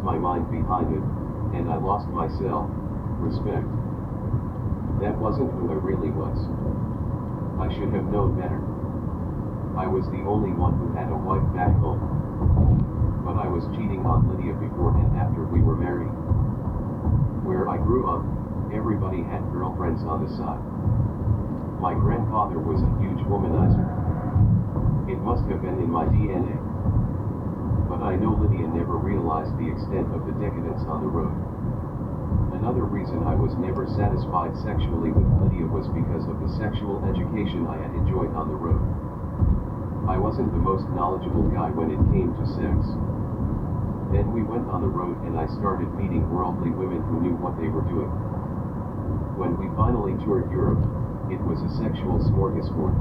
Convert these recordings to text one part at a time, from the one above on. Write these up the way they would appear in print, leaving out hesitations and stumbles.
my mind behind it, and I lost my self-respect. That wasn't who I really was. I should have known better. I was the only one who had a wife back home. But I was cheating on Lydia before and after we were married. Where I grew up, everybody had girlfriends on the side. My grandfather was a huge womanizer. It must have been in my DNA. But I know Lydia never realized the extent of the decadence on the road. Another reason I was never satisfied sexually with Lydia was because of the sexual education I had enjoyed on the road. I wasn't the most knowledgeable guy when it came to sex. Then we went on the road and I started meeting worldly women who knew what they were doing. When we finally toured Europe, it was a sexual smorgasbord.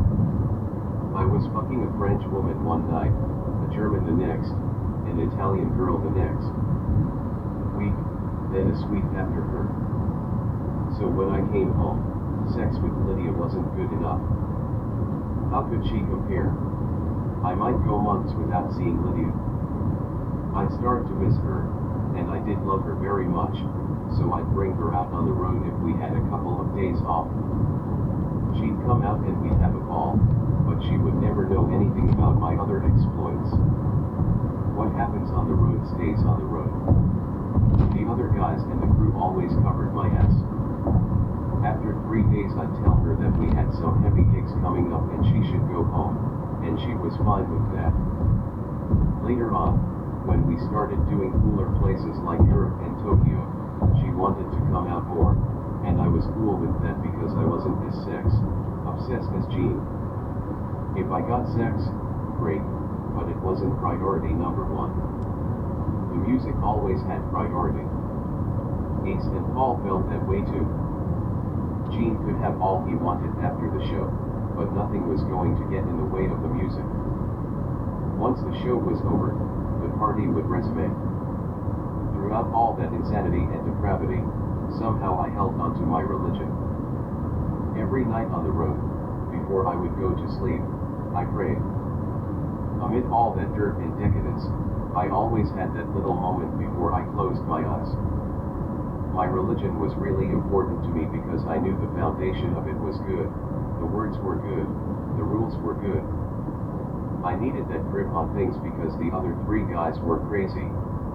I was fucking a French woman one night, a German the next, an Italian girl the next week, then a Swede after her. So when I came home, sex with Lydia wasn't good enough. How could she compare? I might go months without seeing Lydia. I'd start to miss her, and I did love her very much, so I'd bring her out on the road if we had a couple of days off. She'd come out and we'd have a ball, but she would never know anything about my other exploits. What happens on the road stays on the road. The other guys and the crew always covered my ass. After 3 days I'd tell her that we had some heavy gigs coming up and she should go home, and she was fine with that. Later on, when we started doing cooler places like Europe and Tokyo, she wanted to come out more, and I was cool with that because I wasn't as sex-obsessed as Jean. If I got sex, great, but it wasn't priority number one. The music always had priority. Ace and Paul felt that way too. Gene could have all he wanted after the show, but nothing was going to get in the way of the music. Once the show was over, the party would resume. Throughout all that insanity and depravity, somehow I held onto my religion. Every night on the road, before I would go to sleep, I prayed. Amid all that dirt and decadence, I always had that little moment before I closed my eyes. My religion was really important to me because I knew the foundation of it was good, the words were good, the rules were good. I needed that grip on things because the other 3 guys were crazy,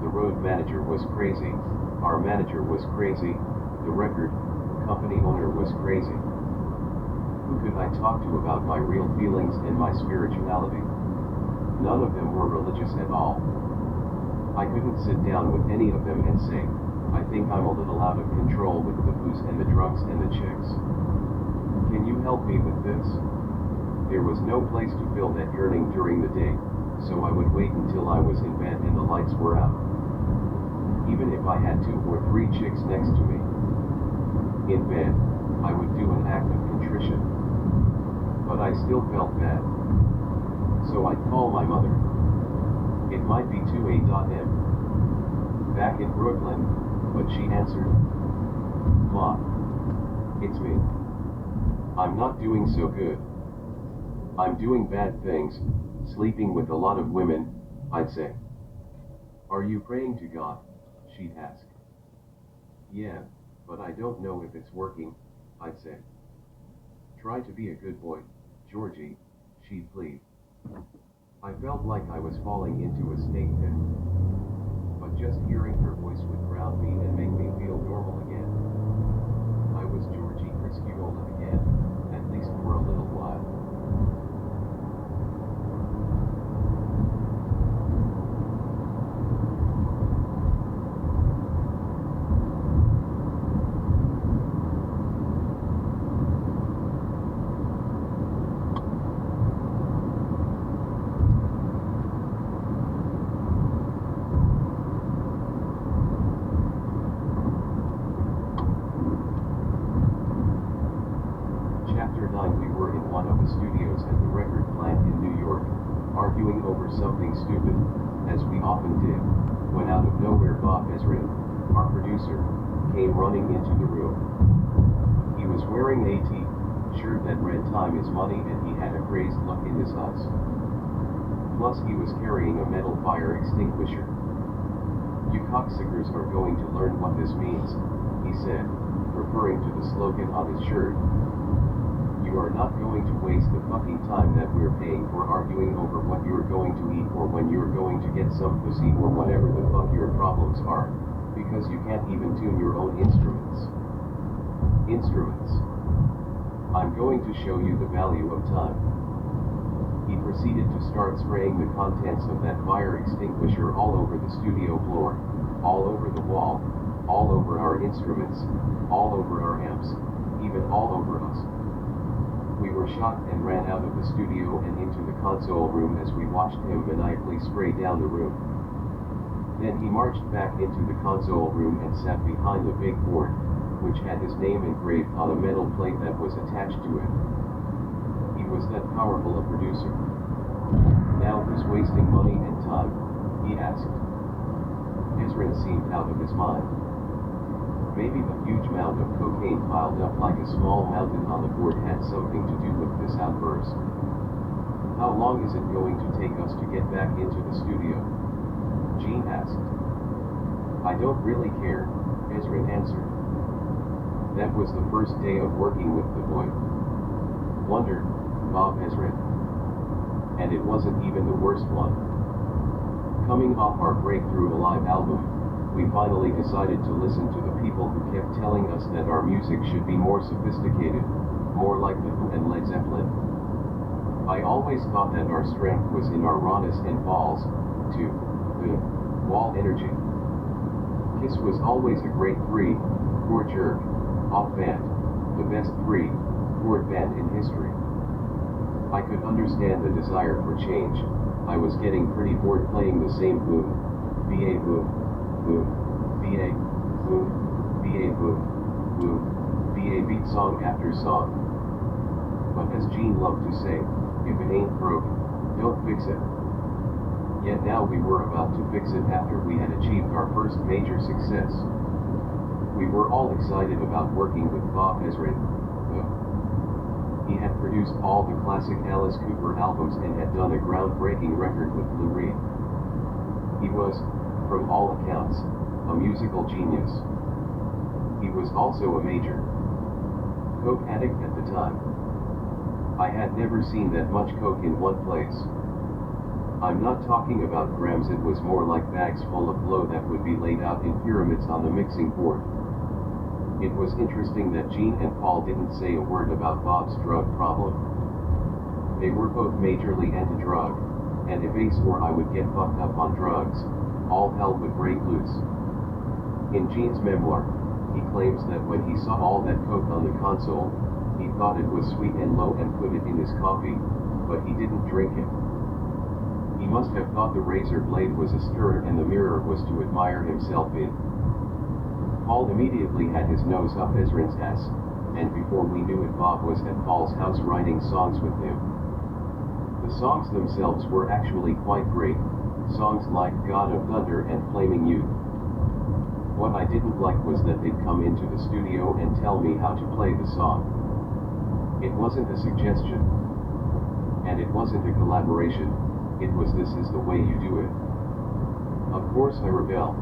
the road manager was crazy, our manager was crazy, the record company owner was crazy. Who could I talk to about my real feelings and my spirituality? None of them were religious at all. I couldn't sit down with any of them and say, I think I'm a little out of control with the booze and the drugs and the chicks. Can you help me with this? There was no place to fill that yearning during the day, so I would wait until I was in bed and the lights were out. Even if I had 2 or 3 chicks next to me. In bed, I would do an act of contrition. But I still felt bad. So I'd call my mother. It might be 2 a.m. back in Brooklyn, but she answered. Ma, it's me. I'm not doing so good. I'm doing bad things, sleeping with a lot of women, I'd say. Are you praying to God? She'd ask. Yeah, but I don't know if it's working, I'd say. Try to be a good boy, Georgie, she'd plead. I felt like I was falling into a snake pit. But just hearing her voice would ground me and make me feel normal again. I was Georgie Criscuola again, at least for a little while. Chapter 9. We were in one of the studios at the record plant in New York, arguing over something stupid, as we often did, when out of nowhere Bob Ezrin, our producer, came running into the room. He was wearing a t-shirt that read "Time is money" and he had a crazed look in his eyes. Plus he was carrying a metal fire extinguisher. "You cocksuckers are going to learn what this means," he said, referring to the slogan on his shirt. "You are not going to waste the fucking time that we're paying for arguing over what you're going to eat or when you're going to get some pussy or whatever the fuck your problems are, because you can't even tune your own instruments. Instruments. I'm going to show you the value of time." He proceeded to start spraying the contents of that fire extinguisher all over the studio floor, all over the wall, all over our instruments, all over our amps, even all over us. We were shocked and ran out of the studio and into the console room as we watched him maniacally spray down the room. Then he marched back into the console room and sat behind the big board, which had his name engraved on a metal plate that was attached to it. He was that powerful a producer. "Now who's wasting money and time?" he asked. Ezrin seemed out of his mind. Maybe the huge mound of cocaine piled up like a small mountain on the board had something to do with this outburst. "How long is it going to take us to get back into the studio?" Gene asked. "I don't really care," Ezrin answered. That was the first day of working with the boy. Wondered Bob Ezrin. And it wasn't even the worst one. Coming off our breakthrough Alive album, we finally decided to listen to the people who kept telling us that our music should be more sophisticated, more like The Who and Led Zeppelin. I always thought that our strength was in our rawness and balls, to the wall energy. Kiss was always a great three-chord jerk off band, the best three-chord band in history. I could understand the desire for change. I was getting pretty bored playing the same boom, ba boom, boom, ba, boom, ba boom, boom, ba beat song after song. But as Gene loved to say, if it ain't broke, don't fix it. Yet now we were about to fix it after we had achieved our first major success. We were all excited about working with Bob Ezrin, though. He had produced all the classic Alice Cooper albums and had done a groundbreaking record with Lou Reed. He was, from all accounts, a musical genius. He was also a major coke addict at the time. I had never seen that much coke in one place. I'm not talking about grams, it was more like bags full of blow that would be laid out in pyramids on the mixing board. It was interesting that Gene and Paul didn't say a word about Bob's drug problem. They were both majorly anti-drug, and if Ace or I would get fucked up on drugs, all hell would break loose. In Gene's memoir, he claims that when he saw all that coke on the console, he thought it was sweet and low and put it in his coffee, but he didn't drink it. He must have thought the razor blade was a stirrer and the mirror was to admire himself in. Paul immediately had his nose up Ezrin's ass, and before we knew it Bob was at Paul's house writing songs with him. The songs themselves were actually quite great, songs like God of Thunder and Flaming Youth. What I didn't like was that they'd come into the studio and tell me how to play the song. It wasn't a suggestion. And it wasn't a collaboration, it was "this is the way you do it." Of course I rebelled.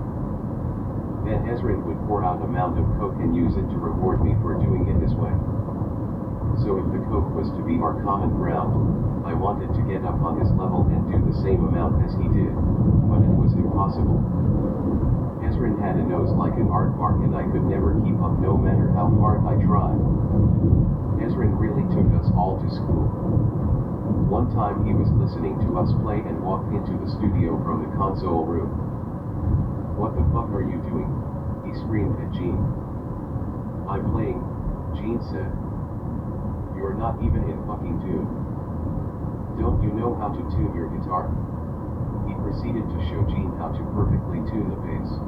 Then Ezrin would pour out a mound of coke and use it to reward me for doing it his way. So if the coke was to be our common ground, I wanted to get up on his level and do the same amount as he did, but it was impossible. Ezrin had a nose like an aardvark and I could never keep up no matter how hard I tried. Ezrin really took us all to school. One time he was listening to us play and walked into the studio from the console room. "What the fuck are you doing?" he screamed at Gene. "I'm playing," Gene said. "You're not even in fucking tune. Don't you know how to tune your guitar?" He proceeded to show Gene how to perfectly tune the bass.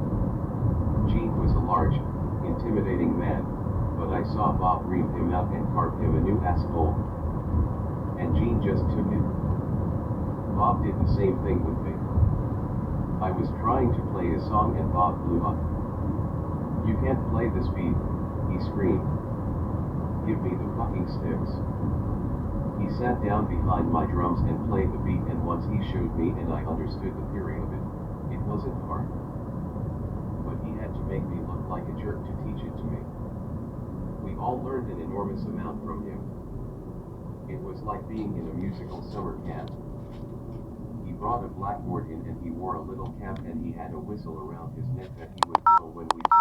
Gene was a large, intimidating man, but I saw Bob ream him out and carve him a new asshole. And Gene just took it. Bob did the same thing with me. I was trying to play a song and Bob blew up. "You can't play this beat," he screamed. "Give me the fucking sticks." He sat down behind my drums and played the beat, and once he showed me and I understood the theory of it, it wasn't hard. make me look like a jerk to teach it to me. We all learned an enormous amount from him. It was like being in a musical summer camp. He brought a blackboard in and he wore a little cap and he had a whistle around his neck that he would blow when we talked.